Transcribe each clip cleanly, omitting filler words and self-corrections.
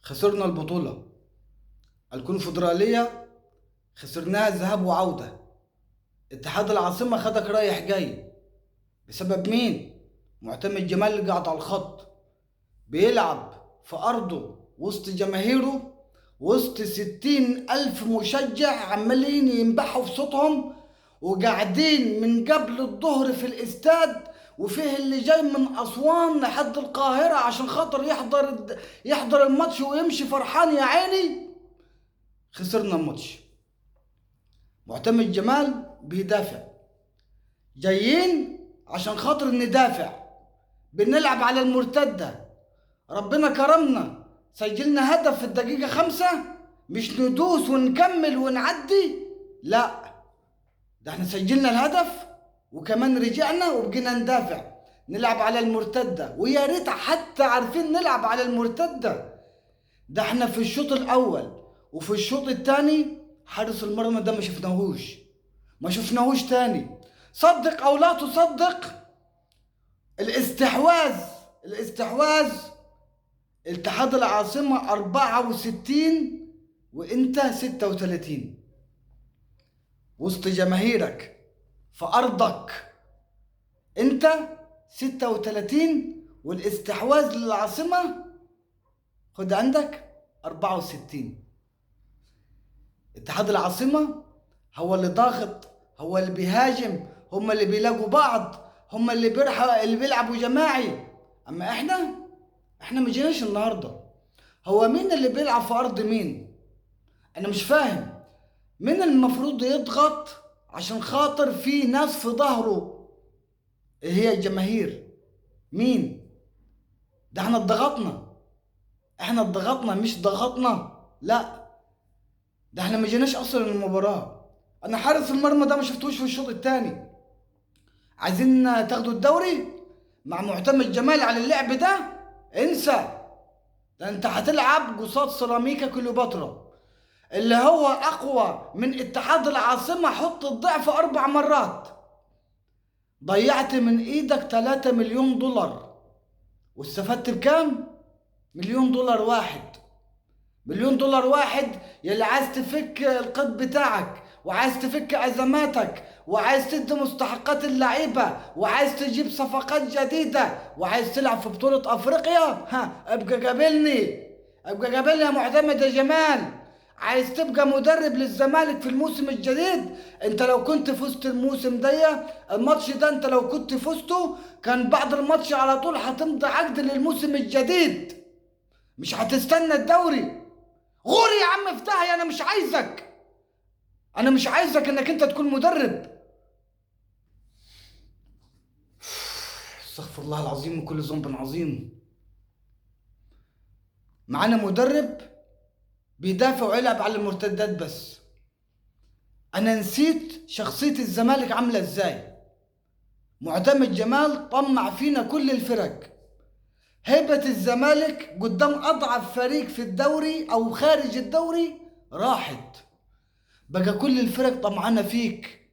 خسرنا البطولة الكونفدرالية، خسرناها ذهاب وعودة. اتحاد العاصمة خدك رايح جاي بسبب مين؟ معتمد جمال اللي قاعد على الخط بيلعب في أرضه وسط جماهيره، وسط 60,000 مشجع عمالين ينبحوا في صوتهم، وقاعدين من قبل الظهر في الاستاد، وفيه اللي جاي من أسوان لحد القاهرة عشان خاطر يحضر الماتش ويمشي فرحان يا عيني. خسرنا الماتش. معتمد جمال بيدافع، جايين عشان خاطر ندافع، بنلعب على المرتدة. ربنا كرمنا سجلنا هدف في الدقيقة 5، مش ندوس ونكمل ونعدي، لا، ده احنا سجلنا الهدف وكمان رجعنا وبقينا ندافع نلعب على المرتدة، ويا ريت حتى عارفين نلعب على المرتدة. ده احنا في الشوط الأول وفي الشوط الثاني حارس المرمى ده ما شفناهوش تاني. صدق أو لا تصدق، الاستحواذ اتحاد العاصمة 64 وانت 36 وسط جماهيرك في أرضك. انت 36 والاستحواذ للعاصمة خد عندك 64. اتحاد العاصمة هو اللي ضاغط، هو اللي بيهاجم، هم اللي بيلاقوا بعض، هم اللي بيلعبوا جماعي. اما احنا ما جيناش النهارده. هو مين اللي بيلعب في ارض مين؟ انا مش فاهم. مين المفروض يضغط عشان خاطر في ناس في ظهره؟ إيه هي الجماهير؟ مين ده؟ احنا اتضغطنا مش ضغطنا، لا، ده احنا ما جيناش اصلا المباراة. انا حارس المرمى ده ما شفتوش في الشوط الثاني. عايزين تاخدوا الدوري مع معتمد جمال على اللعب ده؟ انسى. ده انت هتلعب قصاد سيراميكا كليوباترا اللي هو اقوى من اتحاد العاصمة، حط الضعف 4 مرات. ضيعت من ايدك 3 مليون دولار واستفدت بكام؟ مليون دولار واحد. مليون دولار واحد يلي عايز تفك القيد بتاعك، وعايز تفك ازماتك، وعايز تدي مستحقات اللعيبه، وعايز تجيب صفقات جديده، وعايز تلعب في بطوله افريقيا. ابقى قابلني يا معتمد يا جمال. عايز تبقى مدرب للزمالك في الموسم الجديد؟ انت لو كنت فزت الموسم ده، الماتش ده انت لو كنت فزته كان بعد الماتش على طول هتمضي عقد للموسم الجديد، مش هتستنى الدوري. غوري يا عم في داهية. انا مش عايزك انك انت تكون مدرب. استغفر الله العظيم من كل ذنب عظيم. معانا مدرب بيدافع ويلعب على المرتدات بس. انا نسيت شخصية الزمالك عاملة ازاي. معتمد جمال طمع فينا كل الفرق. هيبة الزمالك قدام اضعف فريق في الدوري او خارج الدوري راحت. بقى كل الفرق طمعانة فيك،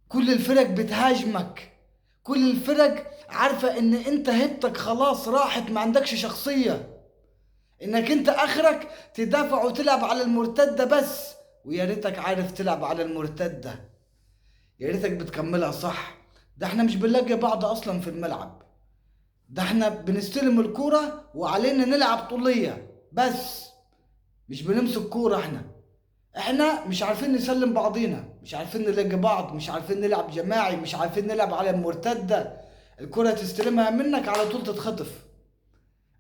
كل الفرق بتهاجمك، كل الفرق عارفة ان انت هيبتك خلاص راحت، ما عندكش شخصية، انك انت اخرك تدافع وتلعب على المرتدة بس. ويا ريتك عارف تلعب على المرتدة، يا ريتك بتكملها صح. ده احنا مش بنلاقي بعض اصلا في الملعب. ده احنا بنستلم الكورة وعلينا نلعب طولية بس، مش بنمسك كورة. احنا مش عارفين نسلم بعضينا، مش عارفين نلاقي بعض، مش عارفين نلعب جماعي، مش عارفين نلعب على المرتدة. الكرة تستلمها منك على طول تتخطف.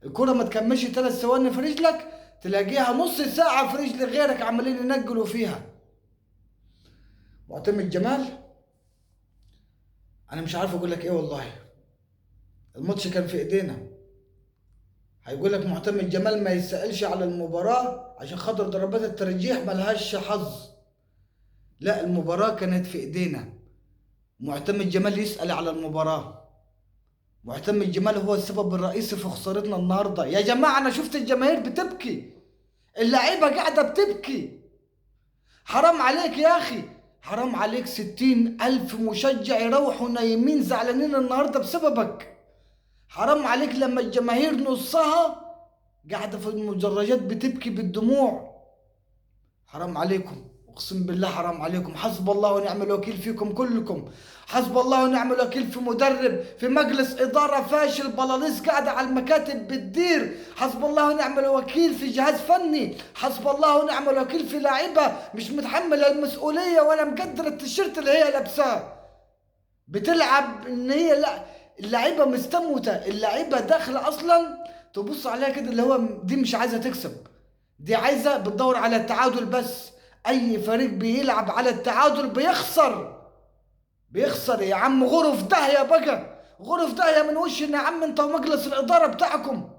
الكرة ما تكملش 3 ثواني في رجلك تلاقيها نص ساعة في رجل غيرك عمالين ينقلوا فيها. معتمد جمال انا مش عارف اقول لك ايه والله. الماتش كان في ايدينا. هيقول لك معتمد جمال ما يسألش على المباراة عشان خاطر ضربات الترجيح ملهاش حظ. لا، المباراة كانت في ايدينا. معتمد جمال يسأل على المباراة. معتمد جمال هو السبب الرئيسي في خسارتنا النهاردة. يا جماعة أنا شفت الجماهير بتبكي، اللعيبة قاعدة بتبكي. حرام عليك يا أخي، حرام عليك. 60,000 مشجع يروحوا نايمين زعلانين النهاردة بسببك. حرام عليك لما الجماهير نصها قاعدة في المدرجات بتبكي بالدموع. حرام عليكم، اقسم بالله حرام عليكم. حسب الله ونعم الوكيل فيكم كلكم. حسب الله ونعم الوكيل في مدرب، في مجلس اداره فاشل، بلاليس قاعده على المكاتب بتدير. حسب الله ونعم الوكيل في جهاز فني. حسب الله ونعم الوكيل في لاعيبه مش متحمله المسؤوليه ولا مقدره التيشيرت اللي هي لابساه. بتلعب ان هي لا، اللعيبه مستموته، اللعيبه داخله اصلا تبص عليها كده اللي هو دي مش عايزه تكسب، دي عايزه بتدور على التعادل بس. اي فريق بيلعب على التعادل بيخسر. بيخسر يا عم، غرف داهيه بقى، غرف داهيه من وشنا يا عم انت ومجلس الاداره بتاعكم.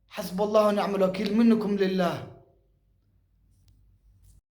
حسب الله ونعم الوكيل منكم لله.